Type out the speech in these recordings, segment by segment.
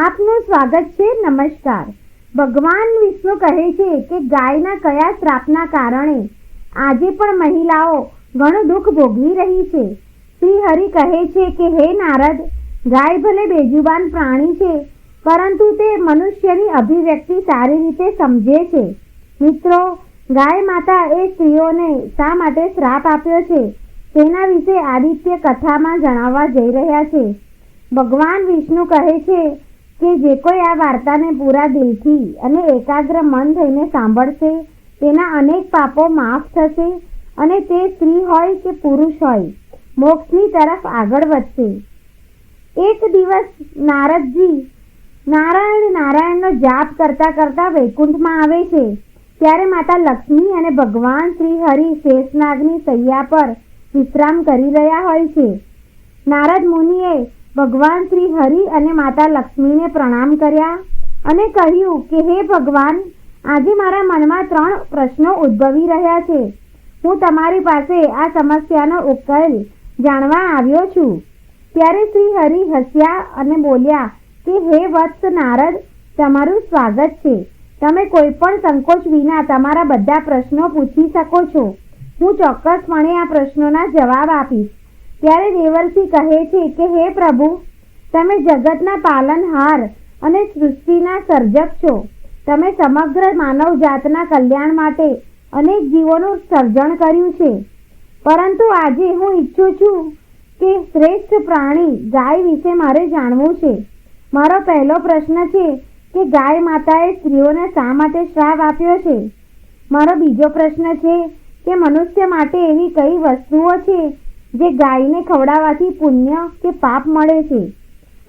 આપનું સ્વાગત છે. નમસ્કાર. ભગવાન વિષ્ણુ કહે છે કે ગાયના કયા શ્રાપના કારણે આજે પણ મહિલાઓ ઘણું દુઃખ ભોગવી રહી છે. શ્રી હરિ કહે છે કે હે નારદ, ગાય ભલે બેજુબાન પ્રાણી છે, પરંતુ તે મનુષ્યની અભિવ્યક્તિ સારી રીતે સમજે છે. મિત્રો, ગાય માતા એ સ્ત્રીઓને શા માટે શ્રાપ આપ્યો છે તેના વિશે આદિત્ય કથામાં જણાવવા જઈ રહ્યા છે. ભગવાન વિષ્ણુ કહે છે કે જે કોઈ આ વાર્તાને પૂરા દિલથી અને એકાગ્ર મન થઈને સાંભળશે તેના અનેક પાપો માફ થશે અને તે સ્ત્રી હોય કે પુરુષ હોય, મોક્ષની તરફ આગળ વધશે. એક દિવસ નારદજી નારાયણનો જાપ કરતા કરતા વૈકુંઠમાં આવે છે. ત્યારે માતા લક્ષ્મી અને ભગવાન શ્રી હરિ શેષનાગની શૈયા પર વિશ્રામ કરી રહ્યા હોય છે. નારદ મુનિએ ભગવાન શ્રી હરિ અને માતા લક્ષ્મીને પ્રણામ કર્યા અને કહ્યું કે હે ભગવાન, આજે મારા મનમાં 3 પ્રશ્નો ઉદ્ભવી રહ્યા છે. હું તમારી પાસે આ સમસ્યાનો ઉકેલ જાણવા આવ્યો છું. ત્યારે શ્રી હરિ હસ્યા અને બોલ્યા કે હે વત્સ નારદ, તમારું સ્વાગત છે. તમે કોઈ પણ સંકોચ વિના તમારા બધા પ્રશ્નો પૂછી શકો છો. હું ચોક્કસપણે આ પ્રશ્નોના જવાબ આપીશ. ત્યારે દેવર્ષિ કહે છે કે હે પ્રભુ, તમે જગતના પાલનહાર અને સૃષ્ટિના સર્જક છો. તમે સમગ્ર માનવ જાતના કલ્યાણ માટે અનેક જીવોનું સર્જન કર્યું છે. પરંતુ આજે હું ઈચ્છું છું કે શ્રેષ્ઠ પ્રાણી ગાય વિશે મારે જાણવું છે. મારો પહેલો પ્રશ્ન છે કે ગાય માતાએ સ્ત્રીઓને શા માટે શ્રાપ આપ્યો છે? મારો બીજો પ્રશ્ન છે કે મનુષ્ય માટે એવી કઈ વસ્તુઓ છે જે ગાયને ખવડાવવાથી પુણ્ય કે પાપ મળે છે?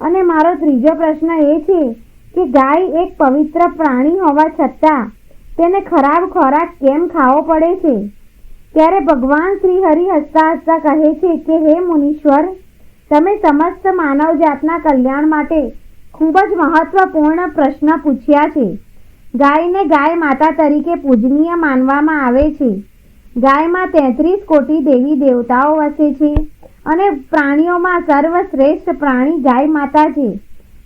અને મારો ત્રીજો પ્રશ્ન એ છે કે ગાય એક પવિત્ર પ્રાણી હોવા છતાં તેને ખરાબ ખોરાક કેમ ખાવો પડે છે? ત્યારે ભગવાન શ્રી હરિ હસતા હસતા કહે છે કે હે મુનીશ્વર, તમે સમસ્ત માનવ જાતના કલ્યાણ માટે ખૂબ જ મહત્વપૂર્ણ પ્રશ્ન પૂછ્યા છે. ગાયને ગાય માતા તરીકે પૂજનીય માનવામાં આવે છે. ગાયમાં 33 કોટી દેવી દેવતાઓ વસે છે અને પ્રાણીઓમાં સર્વશ્રેષ્ઠ પ્રાણી ગાય માતા છે,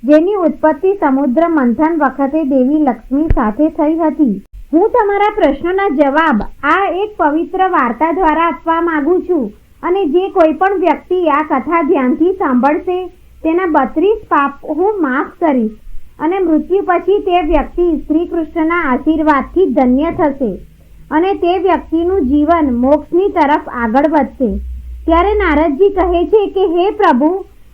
જેની ઉત્પત્તિ સમુદ્ર મંથન વખતે દેવી લક્ષ્મી સાથે થઈ હતી. હું તમારા પ્રશ્નોના જવાબ આ એક પવિત્ર વાર્તા દ્વારા આપવા માંગુ છું અને જે કોઈ પણ વ્યક્તિ આ કથા ધ્યાનથી સાંભળશે તેના 32 પાપ હું માફ કરીશ અને મૃત્યુ પછી તે વ્યક્તિ શ્રી કૃષ્ણના આશીર્વાદથી ધન્ય થશે અને તે વ્યક્તિનું જીવન મોક્ષની તરફ આગળ વધશે. ત્યારે નારદજી કહે છે કે હે પ્રભુ,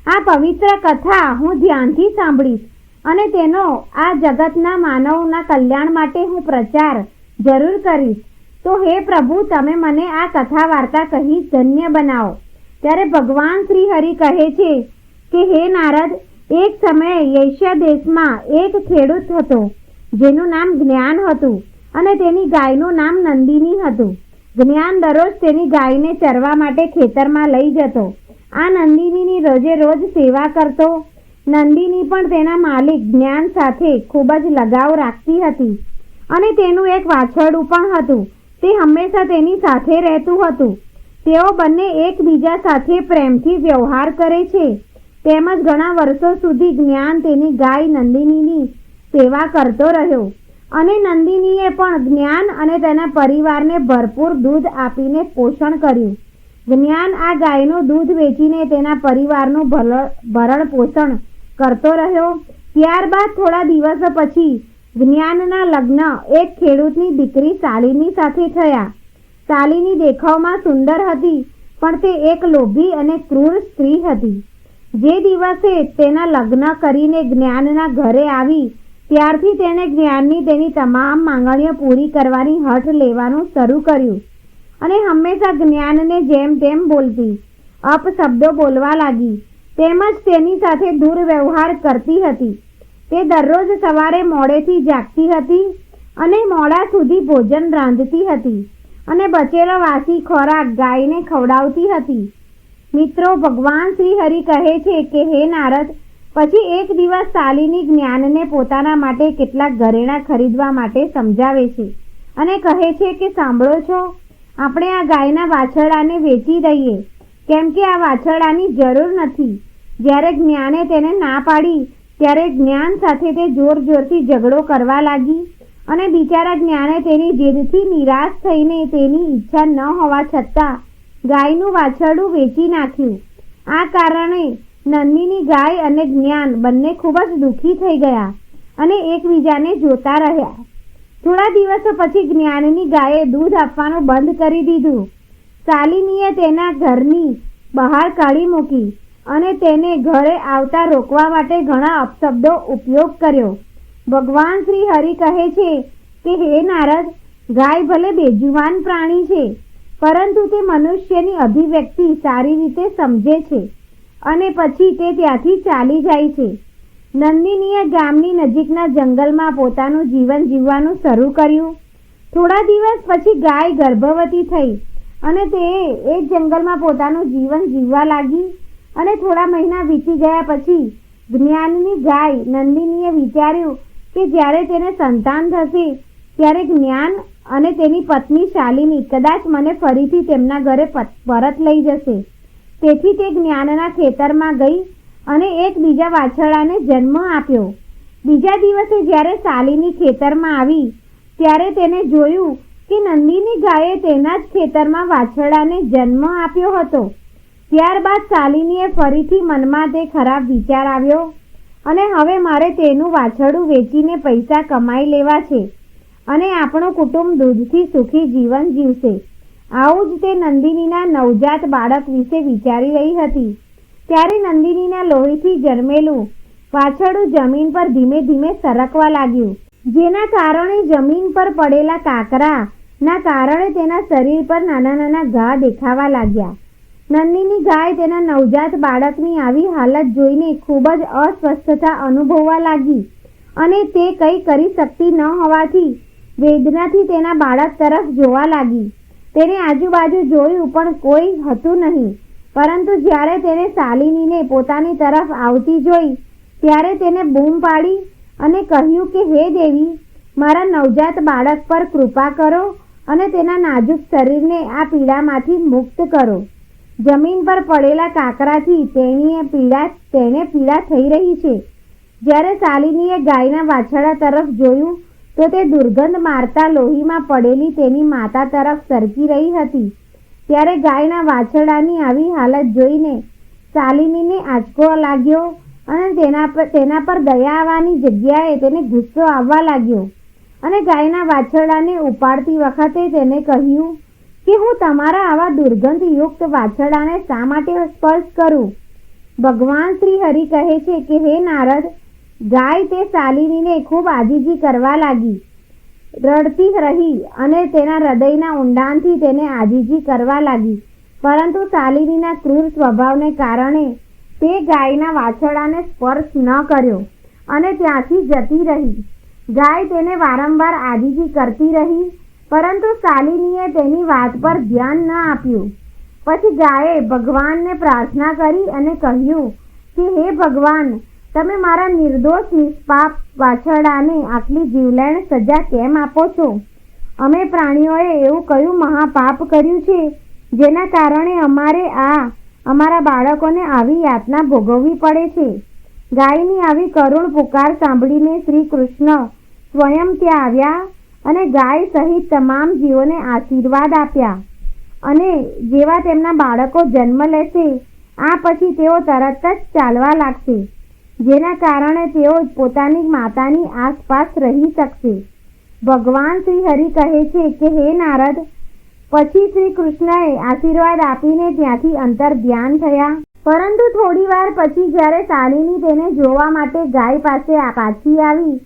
આ પવિત્ર કથા હું ધ્યાનથી સાંભળીશ અને તેનો આ જગતના માનવના કલ્યાણ માટે હું પ્રચાર જરૂર કરીશ. તો હે પ્રભુ, તમે મને આ કથા વાર્તા કહી ધન્ય બનાવો. ત્યારે ભગવાન શ્રી હરિ કહે છે કે હે નારદ, એક સમયે એશિયા દેશમાં એક ખેડૂત હતો જેનું નામ જ્ઞાન હતું અને તેની ગાયનું નામ નંદિની હતું. જ્ઞાન દરરોજ તેની ગાયને ચરવા માટે ખેતરમાં લઈ જતો. આ નંદિનીની રોજે રોજ સેવા કરતો. નંદિની પણ તેના માલિક જ્ઞાન સાથે ખૂબ જ લગાવ રાખતી હતી અને તેનું એક વાછરડું પણ હતું. તે હંમેશા તેની સાથે રહેતું હતું. તેઓ બંને એકબીજા સાથે પ્રેમથી વ્યવહાર કરે છે. તેમજ ઘણા વર્ષો સુધી જ્ઞાન તેની ગાય નંદિનીની સેવા કરતો રહ્યો અને નંદિનીએ પણ જ્ઞાન અને તેના પરિવારને ભરપૂર દૂધ આપીને પોષણ કર્યું. જ્ઞાન આ ગાયનું દૂધ વેચીને તેના પરિવારનું ભરણ પોષણ કરતો રહ્યો. ત્યારબાદ થોડા દિવસો પછી જ્ઞાનના લગ્ન એક ખેડૂતની દીકરી શાલિની સાથે થયા. શાલિની દેખાવમાં સુંદર હતી, પણ તે એક લોભી અને ક્રૂર સ્ત્રી હતી. જે દિવસે તેના લગ્ન કરીને જ્ઞાનના ઘરે આવી ત્યારથી તેણે જ્ઞાનની તેની તમામ માંગણીઓ પૂરી કરવાની હઠ લેવાનું શરૂ કર્યું અને હંમેશા જ્ઞાનને જેમ તેમ બોલતી, અપશબ્દો બોલવા લાગી. તેમજ તેની સાથે દુર્વ્યવહાર કરતી હતી. તે દરરોજ સવારે મોડેથી જાગતી હતી અને મોડા સુધી ભોજન રાંધતી હતી અને બચેલો વાસી ખોરાક ગાયને ખવડાવતી હતી. મિત્રો, ભગવાન શ્રી હરિ કહે છે કે હે નારદ, પછી એક દિવસ શાલિની જ્ઞાનને પોતાના માટે કેટલાક ઘરેણાં ખરીદવા માટે સમજાવે છે અને કહે છે કે સાંભળો છો, આપણે આ ગાયના વાછરડાને વેચી દઈએ, કેમ કે આ વાછરડાની જરૂર નથી. જ્યારે જ્ઞાને તેને ના પાડી ત્યારે જ્ઞાન સાથે તે જોર જોરથી ઝઘડો કરવા લાગી અને બિચારા જ્ઞાને તેની જીદથી નિરાશ થઈને તેની ઈચ્છા ન હોવા છતાં ગાયનું વાછરડું વેચી નાખ્યું. આ કારણે નંદીની ગાય અને જ્ઞાન બંને ખૂબ જ દુઃખી થઈ ગયા અને એકબીજાને જોતા રહ્યા. થોડા દિવસો પછી જ્ઞાનની ગાયે દૂધ આપવાનું બંધ કરી દીધું. શાલિનીએ તેના ઘરની બહાર કાઢી મૂકી અને તેને ઘરે આવતા રોકવા માટે ઘણા અપશબ્દો ઉપયોગ કર્યો. ભગવાન શ્રી હરિ કહે છે કે હે નારદ, ગાય ભલે બેજુવાન પ્રાણી છે, પરંતુ તે મનુષ્યની અભિવ્યક્તિ સારી રીતે સમજે છે અને પછી તે ત્યાંથી ચાલી જાય છે. નંદિનીએ ગામની નજીકના જંગલમાં પોતાનું જીવન જીવવાનું શરૂ કર્યું. થોડા દિવસ પછી ગાય ગર્ભવતી થઈ અને તે એ જંગલમાં પોતાનું જીવન જીવવા લાગી અને થોડા મહિના વીતી ગયા પછી જ્ઞાનની ગાય નંદિનીએ વિચાર્યું કે જ્યારે તેને સંતાન થશે ત્યારે જ્ઞાન અને તેની પત્ની શાલિની કદાચ મને ફરીથી તેમના ઘરે પરત લઈ જશે. તેથી તે જ્ઞાનના ખેતરમાં ગઈ અને એક બીજા વાછરડાને જન્મ આપ્યો. બીજા દિવસે જ્યારે શાલિની ખેતરમાં આવી ત્યારે તેને જોયું કે નંદિની ગાયે તેના જ ખેતરમાં વાછરડાને જન્મ આપ્યો હતો. ત્યારબાદ શાલિનીએ ફરીથી મનમાં તે ખરાબ વિચાર આવ્યો અને હવે મારે તેનું વાછરડું વેચીને પૈસા કમાઈ લેવા છે અને આપણું કુટુંબ દૂધથી સુખી જીવન જીવશે. આવું જ તે નંદિનીના નવજાત બાળક વિશે વિચારી રહી હતી. ત્યારે નંદિનીના લોહીથી જન્મેલું વાછરડું જમીન પર ધીમે ધીમે સરકવા લાગ્યું, જેના કારણે જમીન પર પડેલા કાંકરાના કારણે તેના શરીર પર નાના નાના ઘા દેખાવા લાગ્યા. નંદિની ગાય તેના નવજાત બાળકની આવી હાલત જોઈને ખૂબ જ અસ્વસ્થતા અનુભવવા લાગી અને તે કંઈ કરી શકતી ન હોવાથી વેદનાથી તેના બાળક તરફ જોવા લાગી. તેને આજુબાજુ જોયું પણ કોઈ હતું નહીં, પરંતુ જ્યારે તેને શાલિનીને પોતાની તરફ આવતી જોઈ ત્યારે તેને બૂમ પાડી અને કહ્યું કે હે દેવી, મારા નવજાત બાળક પર કૃપા કરો અને તેના નાજુક શરીરને આ પીડામાંથી મુક્ત કરો. જમીન પર પડેલા કાંકરાથી તેને પીડા થઈ રહી છે. જ્યારે શાલિનીએ ગાયના વાછરડા તરફ જોયું તો તે દુર્ગંધ મારતા લોહીમાં પડેલી તેની માતા તરફ સરકી રહી હતી. ત્યારે ગાયના વાછરડાની આવી હાલત જોઈને શાલિનીને આંચકો લાગ્યો અને તેના પર દયા આવવાની જગ્યાએ તેને ગુસ્સો આવવા લાગ્યો અને ગાયના વાછરડાને ઉપાડતી વખતે તેને કહ્યું કે હું તમારા આવા દુર્ગંધયુક્ત વાછરડાને શા માટે સ્પર્શ કરું? ભગવાન શ્રી હરિ કહે છે કે હે નારદ, ગાય તે શાલિનીને ખૂબ આજીજી કરવા લાગી, રડતી રહી અને તેના હૃદયના ઊંડાણથી તેને આજીજી કરવા લાગી. પરંતુ શાલિનીના ક્રૂર સ્વભાવને કારણે તે ગાયના વાછરડાને સ્પર્શ ન કર્યો અને ત્યાંથી જતી રહી. ગાય તેને વારંવાર આજીજી કરતી રહી, પરંતુ શાલિનીએ તેની વાત પર ધ્યાન ન આપ્યું. પછી ગાયે ભગવાનને પ્રાર્થના કરી અને કહ્યું કે હે ભગવાન, તમે મારા નિર્દોષ નિષ્પાપ વાછરડાને આટલી જીવલેણ સજા કેમ આપો છો? અમે પ્રાણીઓએ એવું કયું મહાપાપ કર્યું છે જેના કારણે અમારા બાળકોને આવી યાતના ભોગવવી પડે છે? ગાયની આવી કરુણ પુકાર સાંભળીને શ્રી કૃષ્ણ સ્વયં ત્યાં આવ્યા અને ગાય સહિત તમામ જીવોને આશીર્વાદ આપ્યા અને જેવા તેમના બાળકો જન્મ લેશે આ પછી તેઓ તરત જ ચાલવા લાગશે, જેના કારણે તેઓ પોતાની માતાની આસપાસ રહી શકશે. ભગવાન શ્રી હરિ કહે છે કે હે નારદ, પછી શ્રી કૃષ્ણએ આશીર્વાદ આપીને ત્યાંથી અંતર ધ્યાન થયા. પરંતુ થોડી વાર પછી જ્યારે શાલિની તેને જોવા માટે ગાય પાસે પાછી આવી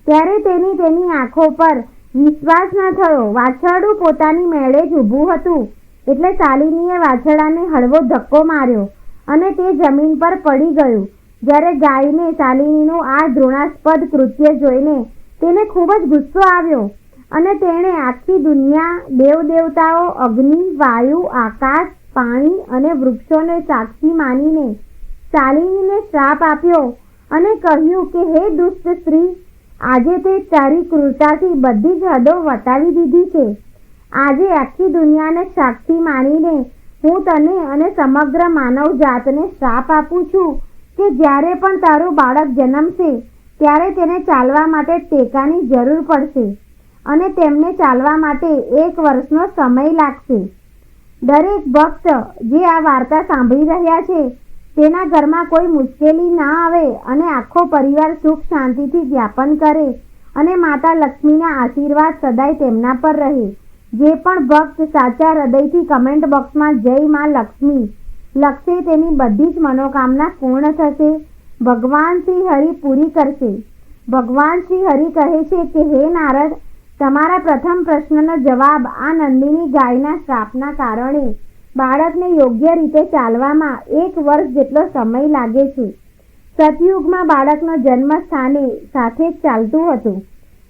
ત્યારે તેની આંખો પર વિશ્વાસ ન થયો. વાછરડું પોતાની મેળે જ ઊભું હતું એટલે શાલિનીએ વાછરડાને હળવો ધક્કો માર્યો અને તે જમીન પર પડી ગયું. જ્યારે ગાયને શાલિનીનું આ ઘૃણાસ્પદ કૃત્ય જોઈને તેને ખૂબ જ ગુસ્સો આવ્યો અને તેણે આખી દુનિયા, દેવદેવતાઓ, અગ્નિ, વાયુ, આકાશ, પાણી અને વૃક્ષોને સાક્ષી માનીને શાલિનીને શ્રાપ આપ્યો અને કહ્યું કે હે દુષ્ટ સ્ત્રી, આજે તે તારી ક્રૂરતાથી બધી જ હદો વટાવી દીધી છે. આજે આખી દુનિયાને સાક્ષી માનીને હું તને અને સમગ્ર માનવ જાતને શ્રાપ આપું છું કે જ્યારે પણ તારું બાળક જન્મશે ત્યારે તેને ચાલવા માટે ટેકાની જરૂર પડશે અને તેમને ચાલવા માટે 1 વર્ષનો સમય લાગશે. દરેક ભક્ત જે આ વાર્તા સાંભળી રહ્યા છે તેના ઘરમાં કોઈ મુશ્કેલી ના આવે અને આખો પરિવાર સુખ શાંતિથી વ્યાપન કરે અને માતા લક્ષ્મીના આશીર્વાદ સદાય તેમના પર રહે. જે પણ ભક્ત સાચા હૃદયથી કમેન્ટ બોક્સમાં જય માં લક્ષ્મી લખશે તેની બધી જ મનોકામના પૂર્ણ થશે. ભગવાન શ્રી હરિ પૂરી કરશે. ભગવાન શ્રી હરિ કહે છે કે હે નારદ, તમારા પ્રથમ પ્રશ્નનો જવાબ આ નંદિની ગાયના શ્રાપના કારણે બાળકને યોગ્ય રીતે ચાલવામાં 1 વર્ષ જેટલો સમય લાગે છે. સતયુગમાં બાળકનો જન્મ સ્થાને સાથે જ ચાલતું હતું.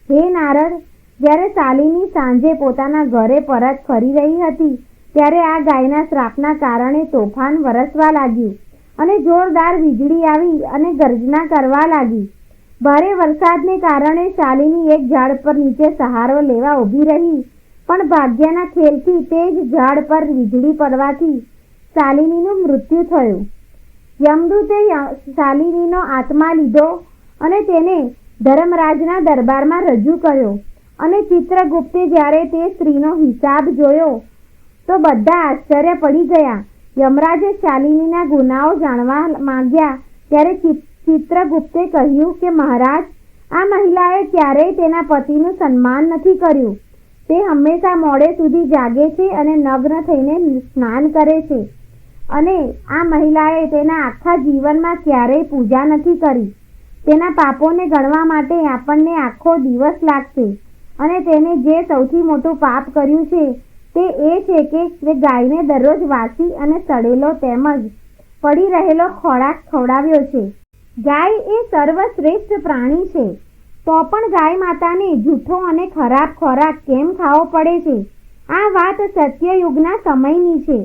હે નારદ, જ્યારે શાલિની સાંજે પોતાના ઘરે પરત ફરી રહી હતી ત્યારે આ ગાયના શ્રાપના કારણે તોફાન વરસવા લાગ્યું અને જોરદાર વીજળી આવી અને ગર્જના કરવા લાગી. ભારે વરસાદને કારણે શાલિની એક ઝાડ પર નીચે સહારો લેવા ઊભી રહી, પણ ભાગ્યના ખેલથી તે જ ઝાડ પર વીજળી પડવાથી શાલિનીનું મૃત્યુ થયું. યમદૂતે શાલિનીનો આત્મા લીધો અને તેને ધર્મરાજના દરબારમાં રજૂ કર્યો અને ચિત્રગુપ્તે જ્યારે તે સ્ત્રીનો હિસાબ જોયો તો બધા આશ્ચર્ય પડી ગયા. યમરાજે શાલિનીના ગુનાઓ જાણવા માંગ્યા ત્યારે ચિત્રગુપ્તે કહ્યું કે મહારાજ, આ મહિલાએ ક્યારેય તેના પતિનું સન્માન નથી કર્યું. તે હંમેશા મોડે સુધી જાગે છે અને નગ્ન થઈને સ્નાન કરે છે અને આ મહિલાએ તેના આખા જીવનમાં ક્યારેય પૂજા નથી કરી. તેના પાપોને ગણવા માટે આપણને આખો દિવસ લાગશે અને તેને જે સૌથી મોટું પાપ કર્યું છે તે એ છે કે તે ગાયને દરરોજ વાસી અને સડેલો તેમજ પડી રહેલો ખોરાક ખવડાવ્યો છે. ગાય એ સર્વશ્રેષ્ઠ પ્રાણી છે, તો પણ ગાય માતાને જૂઠો અને ખરાબ ખોરાક કેમ ખાવો પડે છે? આ વાત સત્યયુગના સમયની છે,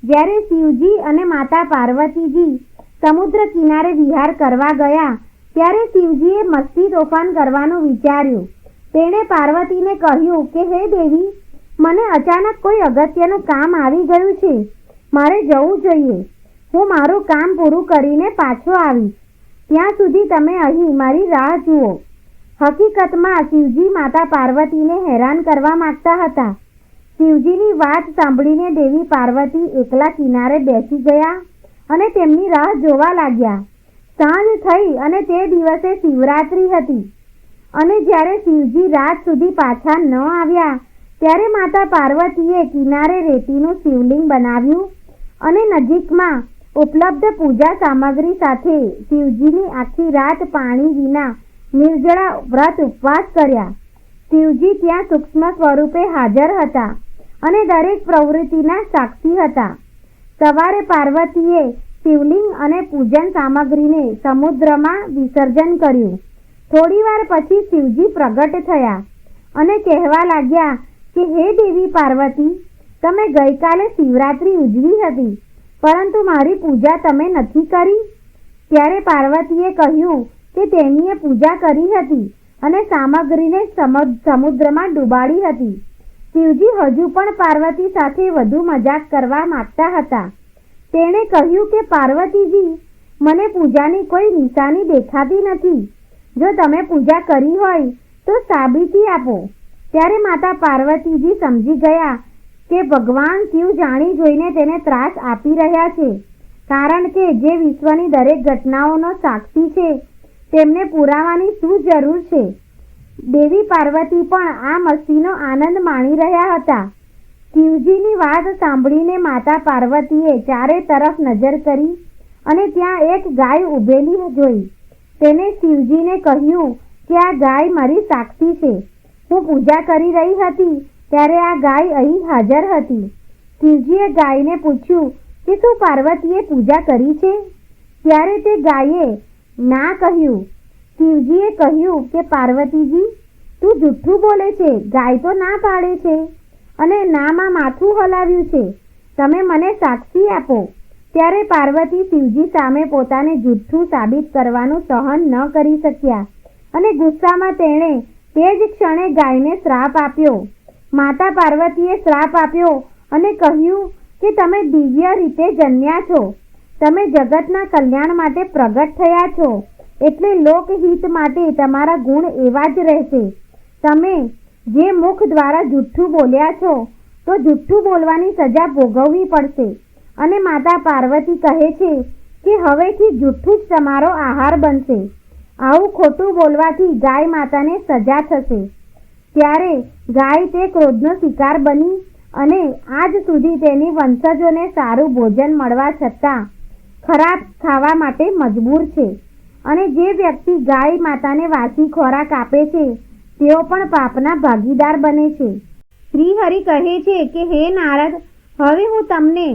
જ્યારે શિવજી અને માતા પાર્વતીજી સમુદ્ર કિનારે વિહાર કરવા ગયા ત્યારે શિવજીએ મસ્તી તોફાન કરવાનું વિચાર્યું. તેણે પાર્વતીને કહ્યું કે હે દેવી, મને અચાનક કોઈ અગત્યનું કામ આવી ગયું છે, મારે જવું જોઈએ. હું મારું કામ પૂરું કરીને પાછો આવીશ. ત્યાં સુધી તમે અહીં મારી રાહ જુઓ. હકીકતમાં શિવજી માતા પાર્વતીને હેરાન કરવા માંગતા હતા. શિવજીની વાત સાંભળીને દેવી પાર્વતી એકલા કિનારે બેસી ગયા અને તેમની રાહ જોવા લાગ્યા. સાંજ થઈ અને તે દિવસે શિવરાત્રી હતી અને જ્યારે શિવજી રાત સુધી પાછા ન આવ્યા ત્યારે માતા પાર્વતીએ કિનારે રેતીનું શિવલિંગ બનાવ્યું અને નજીકમાં ઉપલબ્ધ પૂજા સામગ્રી સાથે શિવજીની આખી રાત પાણી વિના નિર્જળા વ્રત ઉપવાસ કર્યા. શિવજી ત્યાં સૂક્ષ્મ સ્વરૂપે હાજર હતા અને દરેક પ્રવૃત્તિના સાક્ષી હતા. સવારે પાર્વતીએ શિવલિંગ અને પૂજન સામગ્રીને સમુદ્રમાં વિસર્જન કર્યું. થોડીવાર પછી શિવજી પ્રગટ થયા અને કહેવા લાગ્યા કે હે દેવી પાર્વતી, તમે ગઈકાલે શિવરાત્રી ઉજવી હતી પરંતુ મારી પૂજા તમે નથી કરી. ત્યારે પાર્વતીએ કહ્યું કે તેણીએ પૂજા કરી હતી અને સામગ્રીને સમુદ્રમાં ડૂબાડી હતી. શિવજી હજુ પણ પાર્વતી સાથે વધુ મજાક કરવા માંગતા હતા. તેણે કહ્યું કે પાર્વતીજી, મને પૂજાની કોઈ નિશાની દેખાતી નથી. જો તમે પૂજા કરી હોય તો સાબિતી આપો. ત્યારે માતા પાર્વતીજી સમજી ગયા કે ભગવાન શિવ જાણી જોઈને તેને ત્રાસ આપી રહ્યા છે, કારણ કે જે વિશ્વની દરેક ઘટનાઓનો સાક્ષી છે તેમને પુરાવાની શું જરૂર છે? દેવી પાર્વતી પણ આ મસ્તીનો આનંદ માણી રહ્યા હતા. શિવજીની વાત સાંભળીને માતા પાર્વતીએ ચારે તરફ નજર કરી અને ત્યાં એક ગાય ઊભેલી જોઈ. તેને શિવજીને કહ્યું કે આ ગાય મારી સાક્ષી છે. હું પૂજા કરી રહી હતી ત્યારે આ ગાય અહીં હાજર હતી. શિવજીએ ગાયને પૂછ્યું કે શું પાર્વતીએ પૂજા કરી છે? ત્યારે તે ગાયે ના કહ્યું. શિવજીએ કહ્યું કે પાર્વતીજી, તું જુઠ્ઠું બોલે છે. ગાય તો ના પાડે છે અને નામાં માથું હલાવ્યું છે. તમે મને સાક્ષી આપો. ત્યારે પાર્વતી શિવજી સામે પોતાને જુઠ્ઠું સાબિત કરવાનું સહન ન કરી શક્યા અને ગુસ્સામાં તેણે તે જ ક્ષણે ગાયને શ્રાપ આપ્યો. માતા પાર્વતીએ શ્રાપ આપ્યો અને કહ્યું કે તમે દિવ્ય રીતે જન્મ્યા છો, તમે જગતના કલ્યાણ માટે પ્રગટ થયા છો, એટલે લોકહિત માટે તમારા ગુણ એવા જ રહેશે. તમે જે મુખ દ્વારા જુઠ્ઠું બોલ્યા છો તો જુઠ્ઠું બોલવાની સજા ભોગવવી પડશે. અને માતા પાર્વતી કહે છે કે હવેથી જુઠ્ઠું જ તમારો આહાર બનશે. આવું ખોટું બોલવાથી ગાય માતાને સજા થશે. ત્યારે ગાય તે ક્રોધનો શિકાર બની અને આજ સુધી તેની વંશજોને સારું ભોજન મળવા છતાં ખરાબ ખાવા માટે મજબૂર છે. અને જે વ્યક્તિ ગાય માતાને વાસી ખોરાક આપે છે તેઓ પણ પાપના ભાગીદાર બને છે. શ્રી હરિ કહે છે કે હે નારદ, હવે હું તમને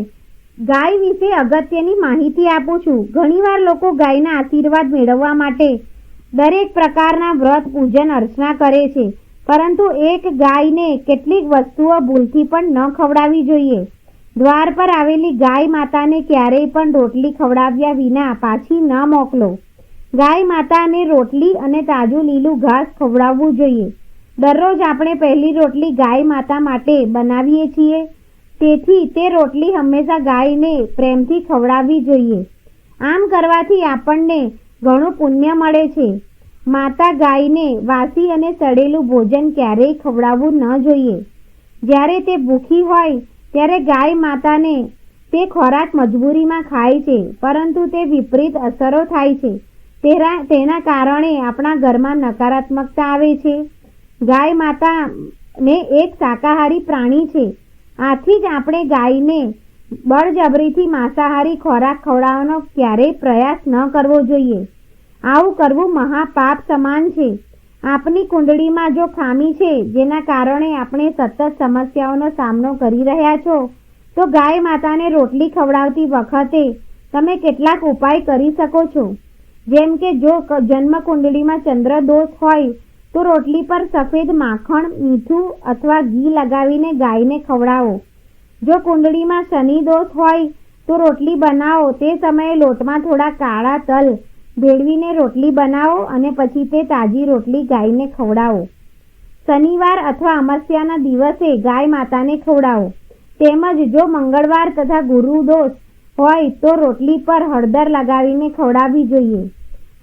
ગાય વિશે અગત્યની માહિતી આપું છું. ઘણીવાર લોકો ગાયના આશીર્વાદ મેળવવા માટે દરેક પ્રકારના વ્રત, પૂજન, અર્ચના કરે છે, પરંતુ એક ગાયને કેટલીક વસ્તુઓ ભૂલથી પણ ન ખવડાવવી જોઈએ. દ્વાર પર આવેલી ગાય માતાને ક્યારેય પણ રોટલી ખવડાવ્યા વિના પાછી ન મોકલો. ગાય માતાને રોટલી અને તાજું લીલું ઘાસ ખવડાવવું જોઈએ. દરરોજ આપણે પહેલી રોટલી ગાય માતા માટે બનાવીએ છીએ, તેથી તે રોટલી હંમેશા ગાયને પ્રેમથી ખવડાવવી જોઈએ. આમ કરવાથી આપણને ઘણું પુણ્ય મળે છે. માતા ગાયને વાસી અને સડેલું ભોજન ક્યારેય ખવડાવવું ન જોઈએ. જ્યારે તે ભૂખી હોય ત્યારે ગાય માતાને તે ખોરાક મજબૂરીમાં ખાય છે, પરંતુ તે વિપરીત અસરો થાય છે. તેના કારણે આપણા ઘરમાં નકારાત્મકતા આવે છે. ગાય માતાને એક શાકાહારી પ્રાણી છે, આથી જ આપણે ગાયને બળજબરીથી માંસાહારી ખોરાક ખવડાવવાનો ક્યારેય પ્રયાસ ન કરવો જોઈએ. આવું કરવું મહાપાપ સમાન છે. આપની કુંડળીમાં જો ખામી છે, જેના કારણે આપણે સતત સમસ્યાઓનો સામનો કરી રહ્યા છો, તો ગાય માતાને રોટલી ખવડાવતી વખતે તમે કેટલાક ઉપાય કરી શકો છો. જેમ કે જો જન્મ કુંડળીમાં ચંદ્ર દોષ હોય તો રોટલી પર સફેદ માખણ, મીઠું અથવા ઘી લગાવીને ગાયને ખવડાવો. જો કુંડળીમાં શનિ દોષ હોય તો રોટલી બનાવો તે સમયે લોટમાં થોડા કાળા તલ ભેળવીને રોટલી બનાવો અને પછી તે તાજી રોટલી ગાયને ખવડાવો. શનિવાર અથવા અમાવસ્યાના દિવસે ગાય માતાને ખવડાવો. તેમજ જો મંગળવાર તથા ગુરુ દોષ હોય તો રોટલી પર હળદર લગાવીને ખવડાવવી જોઈએ.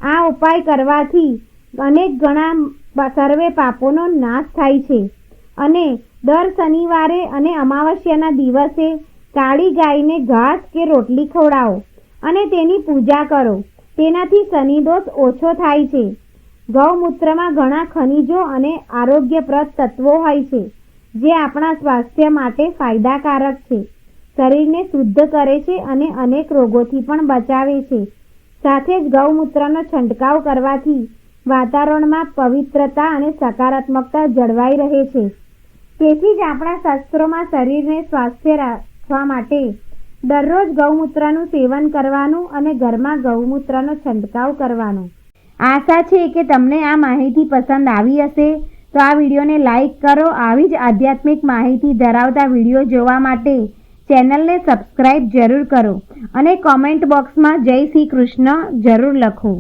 આ ઉપાય કરવાથી અનેક ગણા સર્વે પાપોનો નાશ થાય છે. અને દર શનિવારે અને અમાવસ્યાના દિવસે કાળી ગાયને ઘાસ કે રોટલી ખવડાવો અને તેની પૂજા કરો. તેનાથી શનિદોષ ઓછો થાય છે. ગૌમૂત્રમાં ઘણા ખનિજો અને આરોગ્યપ્રદ તત્વો હોય છે, જે આપણા સ્વાસ્થ્ય માટે ફાયદાકારક છે. શરીરને શુદ્ધ કરે છે અને અનેક રોગોથી પણ બચાવે છે. સાથે જ ગૌમૂત્રનો છંટકાવ કરવાથી વાતાવરણમાં પવિત્રતા અને સકારાત્મકતા જળવાઈ રહે છે. તેથી જ આપણા શાસ્ત્રોમાં શરીરને સ્વાસ્થ્ય રાખવા માટે દરરોજ ગૌમૂત્રનું સેવન કરવાનું અને ઘરમાં ગૌમૂત્રનો છંટકાવ કરવાનો. આશા છે કે તમને આ માહિતી પસંદ આવી હશે, તો આ વિડીયોને લાઈક કરો. આવી જ આધ્યાત્મિક માહિતી ધરાવતા વિડીયો જોવા માટે ચેનલને સબસ્ક્રાઈબ જરૂર કરો અને કોમેન્ટ બોક્સમાં જય શ્રી કૃષ્ણ જરૂર લખો.